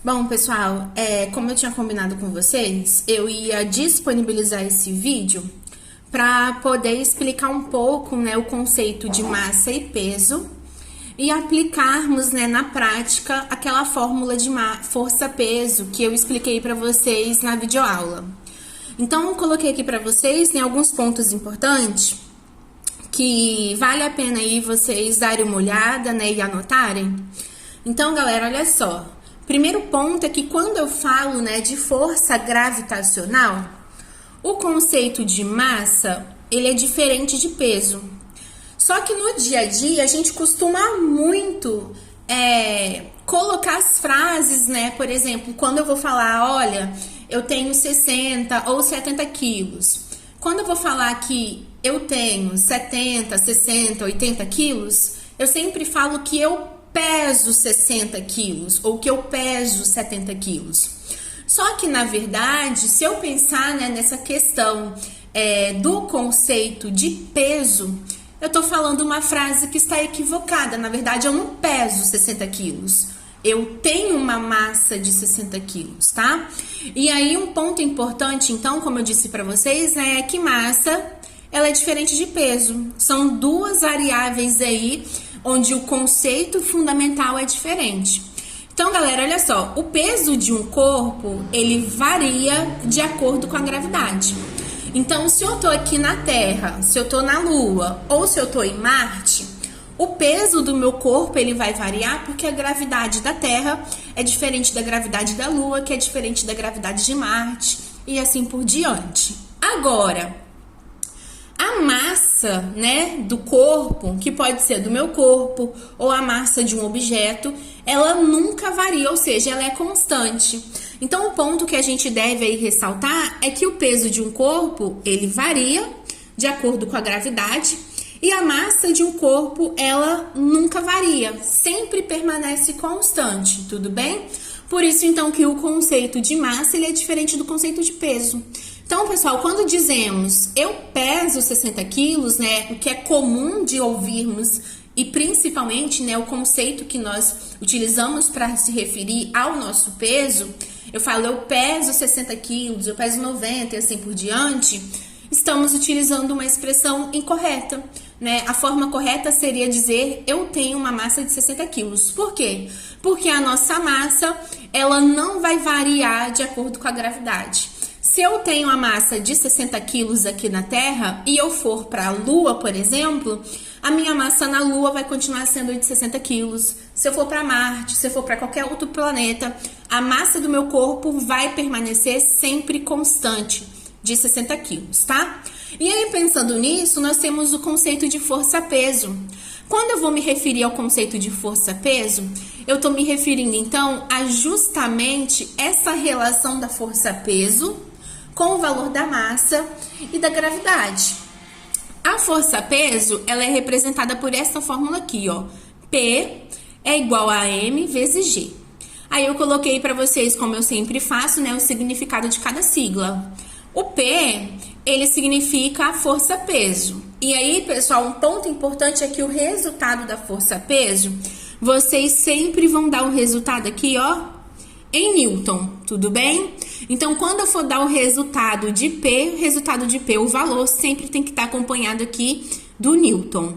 Bom, pessoal, como eu tinha combinado com vocês, eu ia disponibilizar esse vídeo para poder explicar um pouco, né, o conceito de massa e peso e aplicarmos, né, na prática aquela fórmula de força-peso que eu expliquei para vocês na videoaula. Então, eu coloquei aqui para vocês, né, alguns pontos importantes que vale a pena aí vocês darem uma olhada, né, e anotarem. Então, galera, olha só. Primeiro ponto é que quando eu falo, né, de força gravitacional, o conceito de massa, ele é diferente de peso. Só que no dia a dia a gente costuma muito colocar as frases, né? Por exemplo, quando eu vou falar, olha, eu tenho 60 ou 70 quilos. Quando eu vou falar que eu tenho 70, 60, 80 quilos, eu sempre falo que eu peso 60 quilos ou que eu peso 70 quilos. Só que, na verdade, se eu pensar, né, nessa questão do conceito de peso, eu tô falando uma frase que está equivocada. Na verdade, eu não peso 60 quilos. Eu tenho uma massa de 60 quilos, tá? E aí, um ponto importante, então, como eu disse para vocês, é que massa, ela é diferente de peso. São duas variáveis aí, onde o conceito fundamental é diferente. Então, galera, olha só, o peso de um corpo, ele varia de acordo com a gravidade. Então, se eu tô aqui na Terra, se eu tô na Lua ou se eu tô em Marte, o peso do meu corpo, ele vai variar porque a gravidade da Terra é diferente da gravidade da Lua, que é diferente da gravidade de Marte e assim por diante. Agora, a massa, né, do corpo, que pode ser do meu corpo ou a massa de um objeto, ela nunca varia, ou seja, ela é constante. Então, o ponto que a gente deve aí ressaltar é que o peso de um corpo, ele varia de acordo com a gravidade e a massa de um corpo, ela nunca varia, sempre permanece constante, tudo bem? Por isso, então, que o conceito de massa, ele é diferente do conceito de peso. Então, pessoal, quando dizemos eu peso 60 quilos, né, o que é comum de ouvirmos e principalmente, né, o conceito que nós utilizamos para se referir ao nosso peso, eu falo eu peso 60 quilos, eu peso 90 e assim por diante, estamos utilizando uma expressão incorreta, né? A forma correta seria dizer eu tenho uma massa de 60 quilos. Por quê? Porque a nossa massa, ela não vai variar de acordo com a gravidade. Se eu tenho a massa de 60 quilos aqui na Terra e eu for para a Lua, por exemplo, a minha massa na Lua vai continuar sendo de 60 quilos. Se eu for para Marte, se eu for para qualquer outro planeta, a massa do meu corpo vai permanecer sempre constante, de 60 quilos, tá? E aí, pensando nisso, nós temos o conceito de força-peso. Quando eu vou me referir ao conceito de força-peso, eu estou me referindo, então, a justamente essa relação da força-peso com o valor da massa e da gravidade. A força-peso, ela é representada por essa fórmula aqui, ó. P é igual a M vezes G. Aí eu coloquei para vocês, como eu sempre faço, né, o significado de cada sigla. O P, ele significa a força-peso. E aí, pessoal, um ponto importante é que o resultado da força-peso, vocês sempre vão dar o resultado aqui, ó, em Newton, tudo bem? Então, quando eu for dar o resultado de P, o valor sempre tem que estar acompanhado aqui do Newton.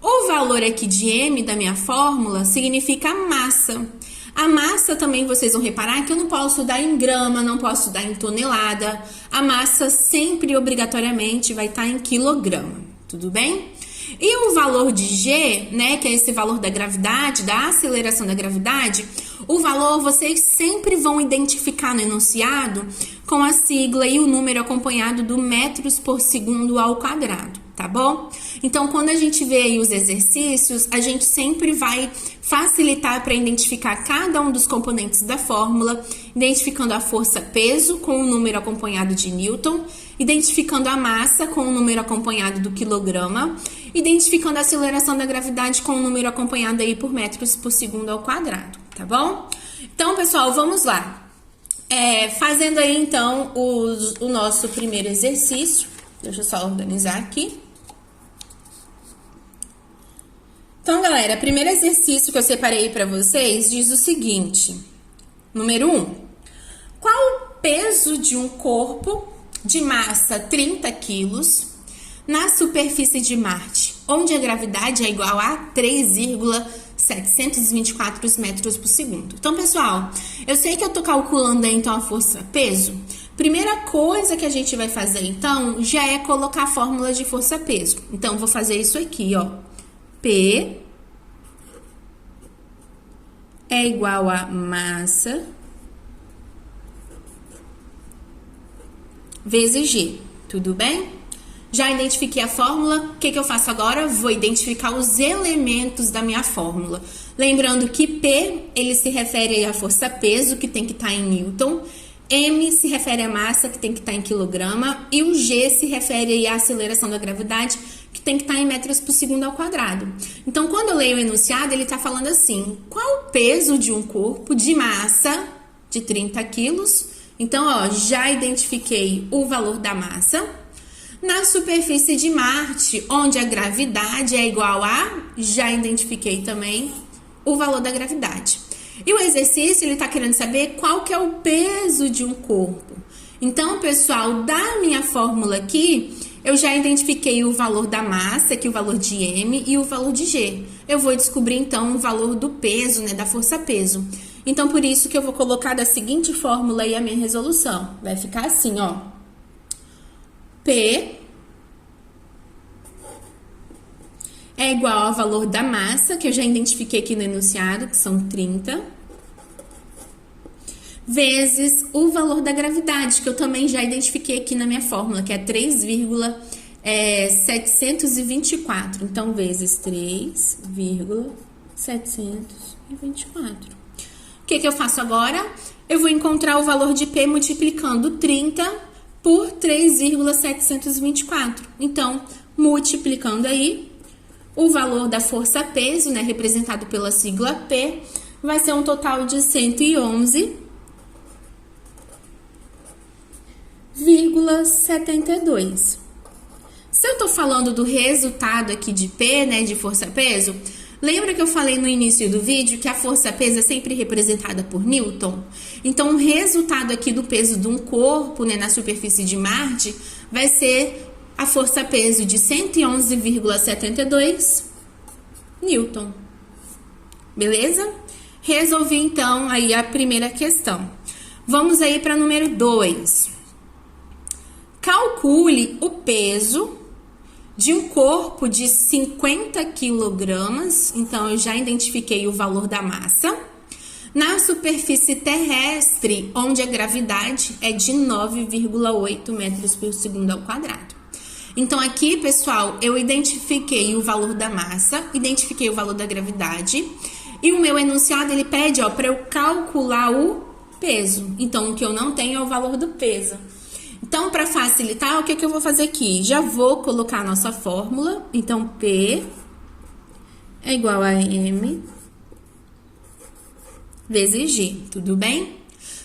O valor aqui de M da minha fórmula significa massa. A massa também, vocês vão reparar que eu não posso dar em grama, não posso dar em tonelada. A massa sempre, obrigatoriamente, vai estar em quilograma, tudo bem? E o valor de G, né, que é esse valor da gravidade, da aceleração da gravidade, o valor vocês sempre vão identificar no enunciado com a sigla e o número acompanhado do metros por segundo ao quadrado, tá bom? Então, quando a gente vê aí os exercícios, a gente sempre vai facilitar para identificar cada um dos componentes da fórmula, identificando a força-peso com o número acompanhado de Newton, identificando a massa com o número acompanhado do quilograma, identificando a aceleração da gravidade com o número acompanhado aí por metros por segundo ao quadrado, tá bom? Então, pessoal, vamos lá. Fazendo aí, então, o nosso primeiro exercício. Deixa eu só organizar aqui. Então, galera, o primeiro exercício que eu separei para vocês diz o seguinte: Número 1. Qual o peso de um corpo de massa 30 quilos na superfície de Marte, onde a gravidade é igual a 3,724 metros por segundo? Então, pessoal, eu sei que eu tô calculando aí, então, a força-peso. Primeira coisa que a gente vai fazer, então, já é colocar a fórmula de força-peso. Então, vou fazer isso aqui, ó. P é igual a massa vezes G, tudo bem? Já identifiquei a fórmula, o que eu faço agora? Vou identificar os elementos da minha fórmula. Lembrando que P, ele se refere à força-peso, que tem que estar em Newton. M se refere à massa, que tem que estar em quilograma. E o G se refere à aceleração da gravidade, que tem que estar em metros por segundo ao quadrado. Então, quando eu leio o enunciado, ele está falando assim: qual o peso de um corpo de massa de 30 quilos? Então, ó, já identifiquei o valor da massa. Na superfície de Marte, onde a gravidade é igual a, já identifiquei também o valor da gravidade. E o exercício, ele tá querendo saber qual que é o peso de um corpo. Então, pessoal, da minha fórmula aqui, eu já identifiquei o valor da massa, aqui o valor de M e o valor de G. Eu vou descobrir, então, o valor do peso, né, da força-peso. Então, por isso que eu vou colocar da seguinte fórmula aí a minha resolução. Vai ficar assim, ó. P é igual ao valor da massa, que eu já identifiquei aqui no enunciado, que são 30, vezes o valor da gravidade, que eu também já identifiquei aqui na minha fórmula, que é 3,724. Então, vezes 3,724. O que eu faço agora? Eu vou encontrar o valor de P multiplicando 30 por 3,724. Então, multiplicando aí, o valor da força-peso, né, representado pela sigla P, vai ser um total de 111,72. Se eu tô falando do resultado aqui de P, né, de força-peso, lembra que eu falei no início do vídeo que a força-peso é sempre representada por Newton? Então, o resultado aqui do peso de um corpo, né, na superfície de Marte vai ser a força-peso de 111,72 Newton. Beleza? Resolvi, então, aí a primeira questão. Vamos aí para número 2. Calcule o peso de um corpo de 50 quilogramas, então eu já identifiquei o valor da massa, na superfície terrestre, onde a gravidade é de 9,8 metros por segundo ao quadrado. Então aqui, pessoal, eu identifiquei o valor da massa, identifiquei o valor da gravidade, e o meu enunciado, ele pede, ó, para eu calcular o peso. Então, o que eu não tenho é o valor do peso. Então, para facilitar, o que eu vou fazer aqui? Já vou colocar a nossa fórmula. Então, P é igual a M vezes G, tudo bem?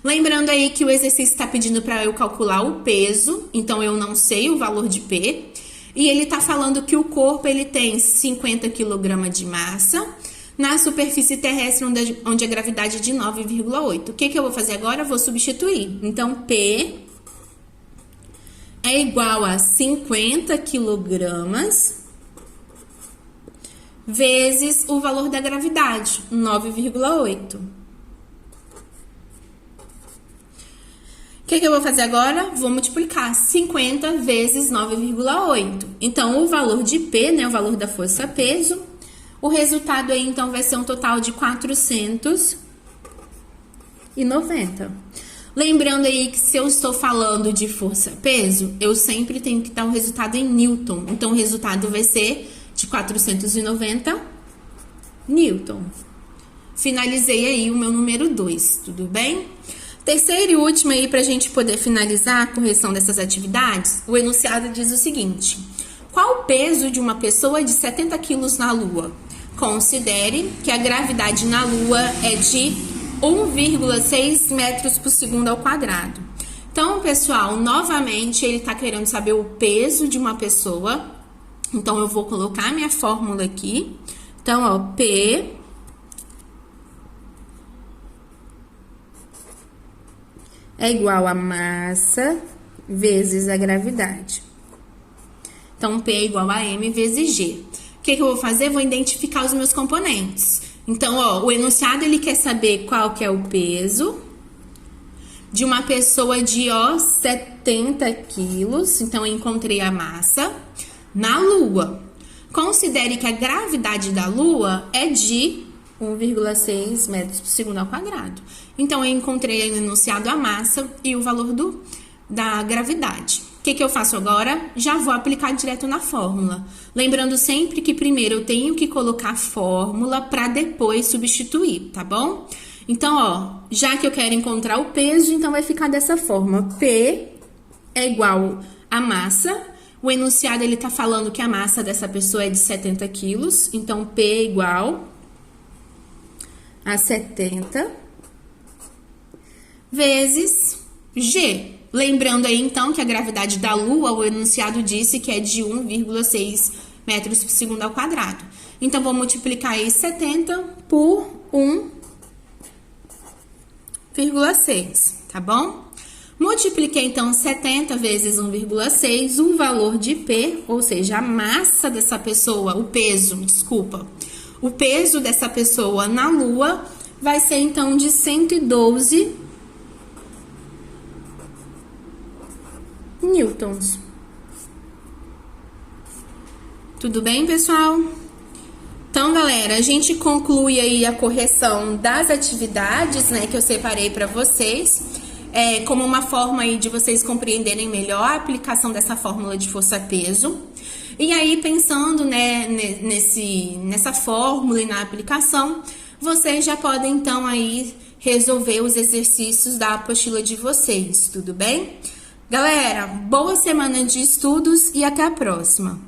Lembrando aí que o exercício está pedindo para eu calcular o peso, então eu não sei o valor de P. E ele está falando que o corpo ele tem 50 kg de massa na superfície terrestre, onde a gravidade é de 9,8. O que eu vou fazer agora? Eu vou substituir. Então, P é igual a 50 quilogramas vezes o valor da gravidade, 9,8. O que eu vou fazer agora? Vou multiplicar 50 vezes 9,8. Então, o valor de P, né, o valor da força-peso, o resultado aí, então, vai ser um total de 490. Lembrando aí que se eu estou falando de força-peso, eu sempre tenho que dar o resultado em Newton. Então, o resultado vai ser de 490 Newton. Finalizei aí o meu número 2, tudo bem? Terceiro e último aí, para a gente poder finalizar a correção dessas atividades, o enunciado diz o seguinte: qual o peso de uma pessoa de 70 quilos na Lua? Considere que a gravidade na Lua é de 1,6 metros por segundo ao quadrado. Então, pessoal, novamente, ele está querendo saber o peso de uma pessoa. Então, eu vou colocar minha fórmula aqui. Então, ó, P é igual a massa vezes a gravidade. Então, P é igual a M vezes G. O que eu vou fazer? Vou identificar os meus componentes. Então, ó, o enunciado, ele quer saber qual que é o peso de uma pessoa de, ó, 70 quilos. Então, eu encontrei a massa na Lua. Considere que a gravidade da Lua é de 1,6 metros por segundo ao quadrado. Então, eu encontrei no enunciado a massa e o valor da gravidade. O que eu faço agora? Já vou aplicar direto na fórmula. Lembrando sempre que primeiro eu tenho que colocar a fórmula para depois substituir, tá bom? Então, ó, já que eu quero encontrar o peso, então vai ficar dessa forma. P é igual a massa. O enunciado, ele tá falando que a massa dessa pessoa é de 70 quilos. Então, P é igual a 70 vezes G. Lembrando aí, então, que a gravidade da Lua, o enunciado disse que é de 1,6 metros por segundo ao quadrado. Então, vou multiplicar aí 70 por 1,6, tá bom? Multipliquei, então, 70 vezes 1,6, o valor de P, ou seja, a massa dessa pessoa, o peso dessa pessoa na Lua vai ser, então, de 112 newtons. Tudo bem, pessoal? Então, galera, a gente conclui aí a correção das atividades, né, que eu separei para vocês, como uma forma aí de vocês compreenderem melhor a aplicação dessa fórmula de força-peso. E aí, pensando, né, nessa fórmula e na aplicação, vocês já podem, então, aí resolver os exercícios da apostila de vocês, tudo bem? Galera, boa semana de estudos e até a próxima!